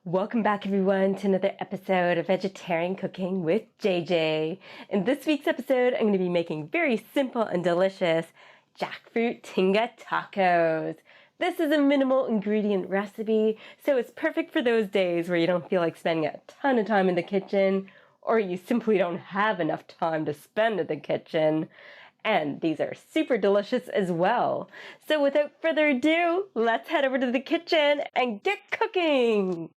Welcome back everyone to another episode of Vegetarian Cooking with JJ. In this week's episode, I'm going to be making very simple and delicious Jackfruit Tinga tacos. This is a minimal ingredient recipe, so it's perfect for those days where you don't feel like spending a ton of time in the kitchen, or you simply don't have enough time to spend in the kitchen. And these are super delicious as well. So without further ado, let's head over to the kitchen and get cooking!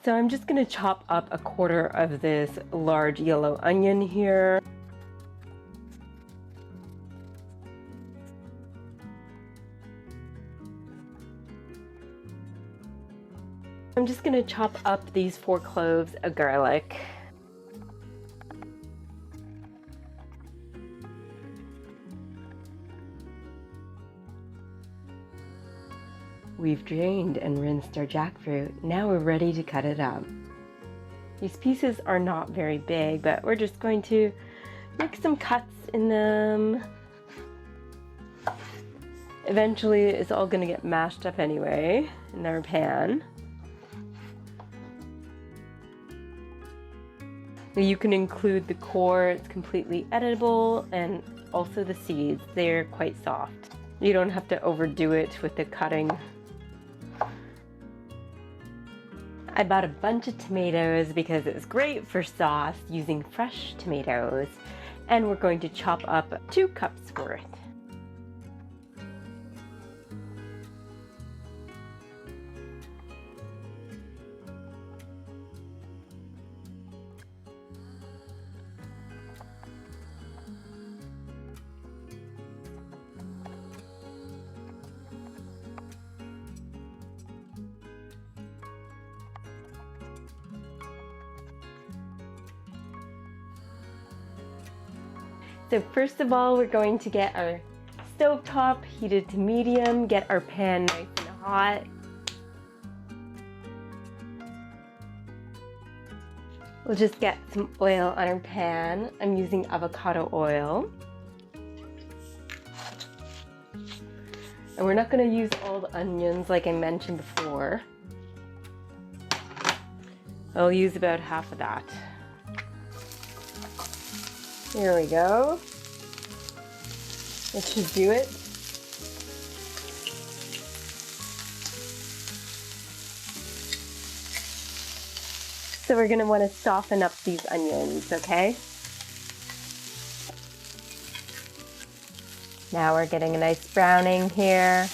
So I'm just going to chop up a quarter of this large yellow onion here. I'm just going to chop up these 4 cloves of garlic. We've drained and rinsed our jackfruit. Now we're ready to cut it up. These pieces are not very big, but we're just going to make some cuts in them. Eventually it's all going to get mashed up anyway in our pan. You can include the core, it's completely edible, and also the seeds, they're quite soft. You don't have to overdo it with the cutting. I bought a bunch of tomatoes because it's great for sauce using fresh tomatoes, and we're going to chop up 2 cups worth. So first of all, we're going to get our stovetop heated to medium, get our pan nice and hot. We'll just get some oil on our pan. I'm using avocado oil. And we're not going to use all the onions like I mentioned before. I'll use about half of that. Here we go. It should do it. So we're going to want to soften up these onions, okay? Now we're getting a nice browning here.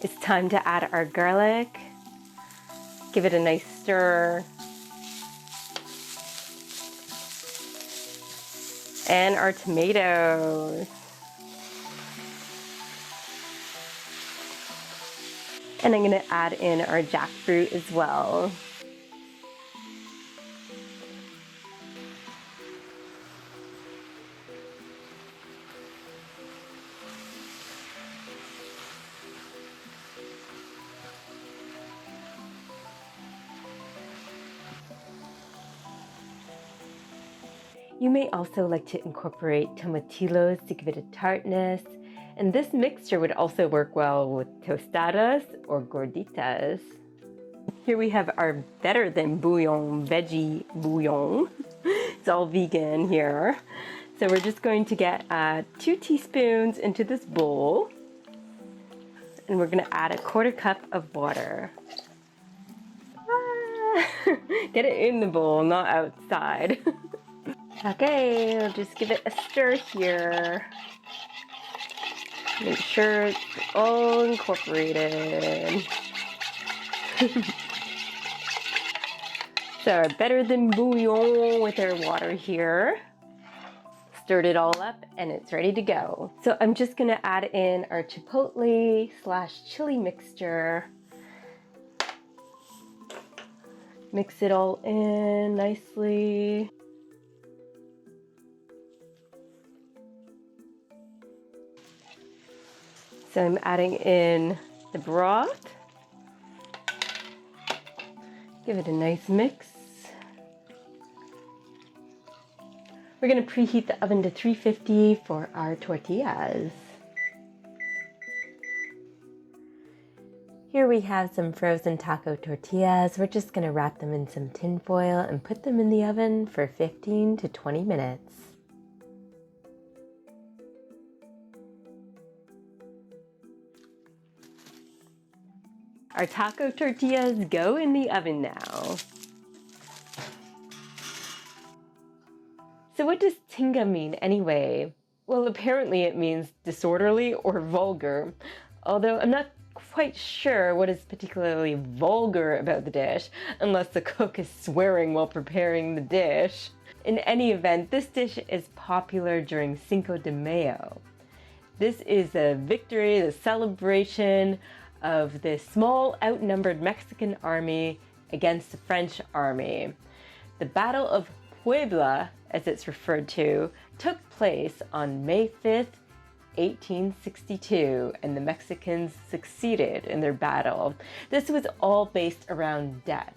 It's time to add our garlic. Give it a nice stir. And our tomatoes. And I'm going to add in our jackfruit as well. You may also like to incorporate tomatillos to give it a tartness, and this mixture would also work well with tostadas or gorditas. Here we have our better than bouillon, veggie bouillon. It's all vegan here. So we're just going to get 2 teaspoons into this bowl, and we're going to add 1/4 cup of water. Get it in the bowl, not outside. Okay, I'll just give it a stir here. Make sure it's all incorporated. So better than bouillon with our water here. Stirred it all up and it's ready to go. So I'm just gonna add in our chipotle / chili mixture. Mix it all in nicely. So I'm adding in the broth. Give it a nice mix. We're going to preheat the oven to 350 for our tortillas. Here we have some frozen taco tortillas. We're just going to wrap them in some tin foil and put them in the oven for 15 to 20 minutes. Our taco tortillas go in the oven now. So what does tinga mean anyway? Well, apparently it means disorderly or vulgar, although I'm not quite sure what is particularly vulgar about the dish, unless the cook is swearing while preparing the dish. In any event, this dish is popular during Cinco de Mayo. This is a victory, the celebration of the small outnumbered Mexican army against the French army. The Battle of Puebla, as it's referred to, took place on May 5th, 1862, and the Mexicans succeeded in their battle. This was all based around debt.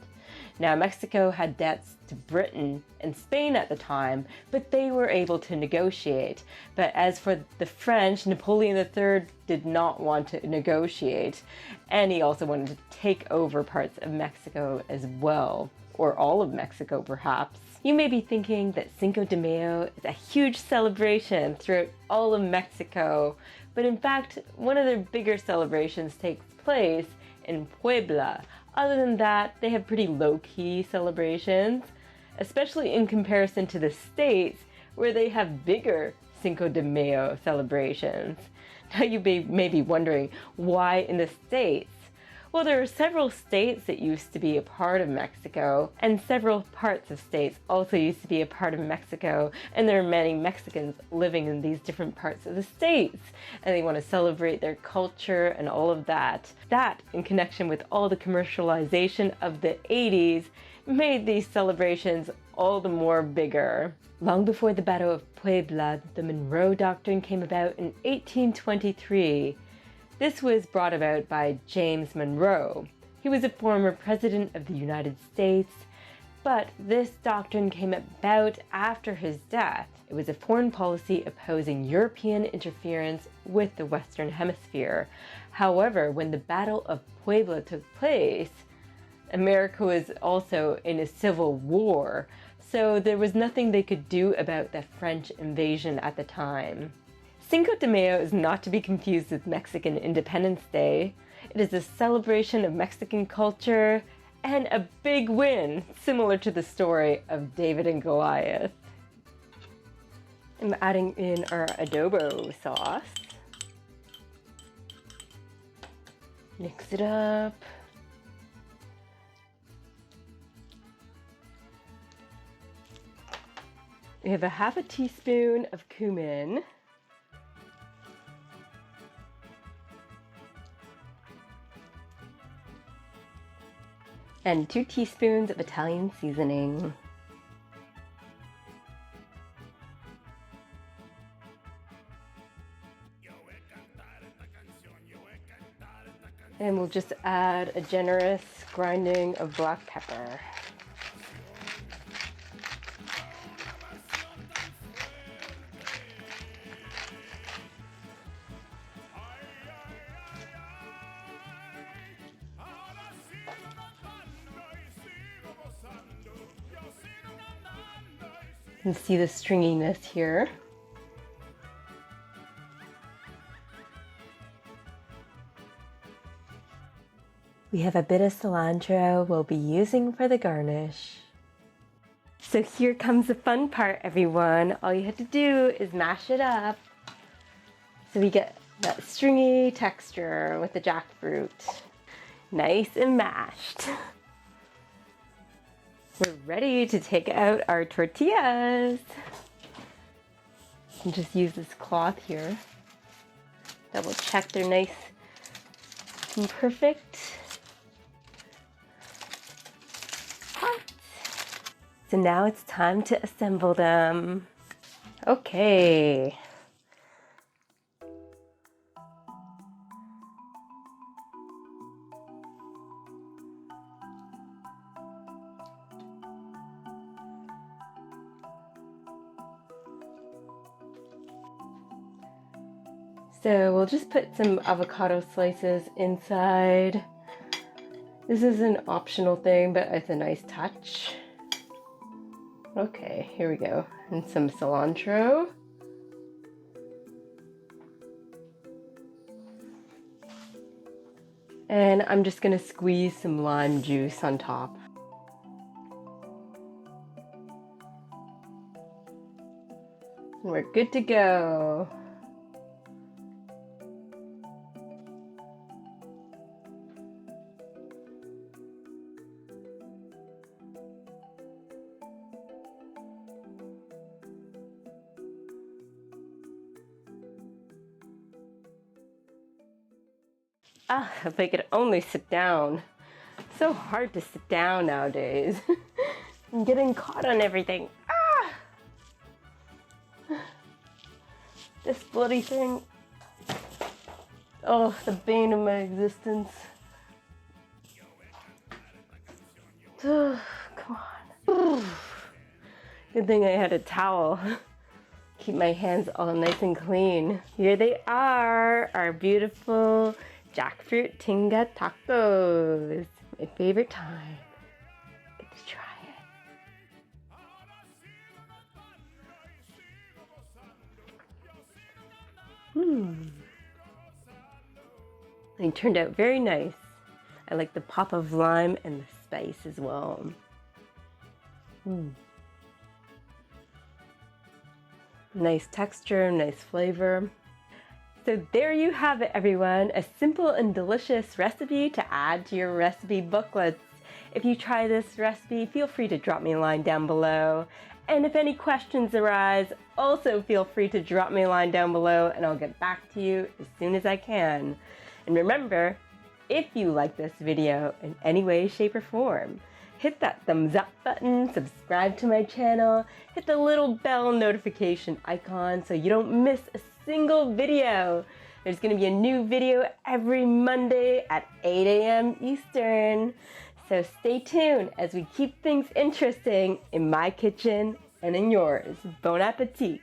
Now, Mexico had debts to Britain and Spain at the time, but they were able to negotiate. But as for the French, Napoleon III did not want to negotiate, and he also wanted to take over parts of Mexico as well, or all of Mexico perhaps. You may be thinking that Cinco de Mayo is a huge celebration throughout all of Mexico, but in fact, one of their bigger celebrations takes place in Puebla. Other than that, they have pretty low-key celebrations, especially in comparison to the States, where they have bigger Cinco de Mayo celebrations. Now you may be wondering, why in the States? Well, there are several states that used to be a part of Mexico, and several parts of states also used to be a part of Mexico, and there are many Mexicans living in these different parts of the states, and they want to celebrate their culture and all of that. That, in connection with all the commercialization of the 80s, made these celebrations all the more bigger. Long before the Battle of Puebla, the Monroe Doctrine came about in 1823. This was brought about by James Monroe. He was a former president of the United States, but this doctrine came about after his death. It was a foreign policy opposing European interference with the Western Hemisphere. However, when the Battle of Puebla took place, America was also in a civil war, so there was nothing they could do about the French invasion at the time. Cinco de Mayo is not to be confused with Mexican Independence Day. It is a celebration of Mexican culture and a big win, similar to the story of David and Goliath. I'm adding in our adobo sauce. Mix it up. We have a half a teaspoon of cumin. And 2 teaspoons of Italian seasoning. And we'll just add a generous grinding of black pepper. You can see the stringiness here. We have a bit of cilantro we'll be using for the garnish. So here comes the fun part, everyone. All you have to do is mash it up so we get that stringy texture with the jackfruit. Nice and mashed. We're ready to take out our tortillas. And just use this cloth here. Double check they're nice and perfect. Hot. So now it's time to assemble them. Okay. So we'll just put some avocado slices inside. This is an optional thing, but it's a nice touch. Okay, here we go. And some cilantro. And I'm just gonna squeeze some lime juice on top. And we're good to go. Ah, if I could only sit down. So hard to sit down nowadays. I'm getting caught on everything. Ah! This bloody thing. Oh, the bane of my existence. Oh, come on. Good thing I had a towel. Keep my hands all nice and clean. Here they are, our beautiful Jackfruit Tinga tacos. My favorite time. Get to try it. They turned out very nice. I like the pop of lime and the spice as well. Nice texture, nice flavor. So there you have it, everyone. A simple and delicious recipe to add to your recipe booklets. If you try this recipe, feel free to drop me a line down below. And if any questions arise, also feel free to drop me a line down below and I'll get back to you as soon as I can. And remember, if you like this video in any way, shape, or form, hit that thumbs up button, subscribe to my channel, hit the little bell notification icon so you don't miss a single video. There's going to be a new video every Monday at 8 a.m. Eastern. So stay tuned as we keep things interesting in my kitchen and in yours. Bon appetit!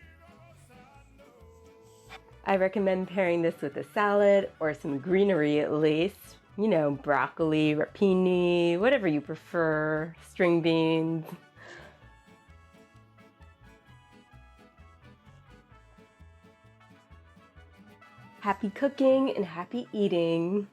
I recommend pairing this with a salad or some greenery at least. You know, broccoli, rapini, whatever you prefer, string beans. Happy cooking and happy eating.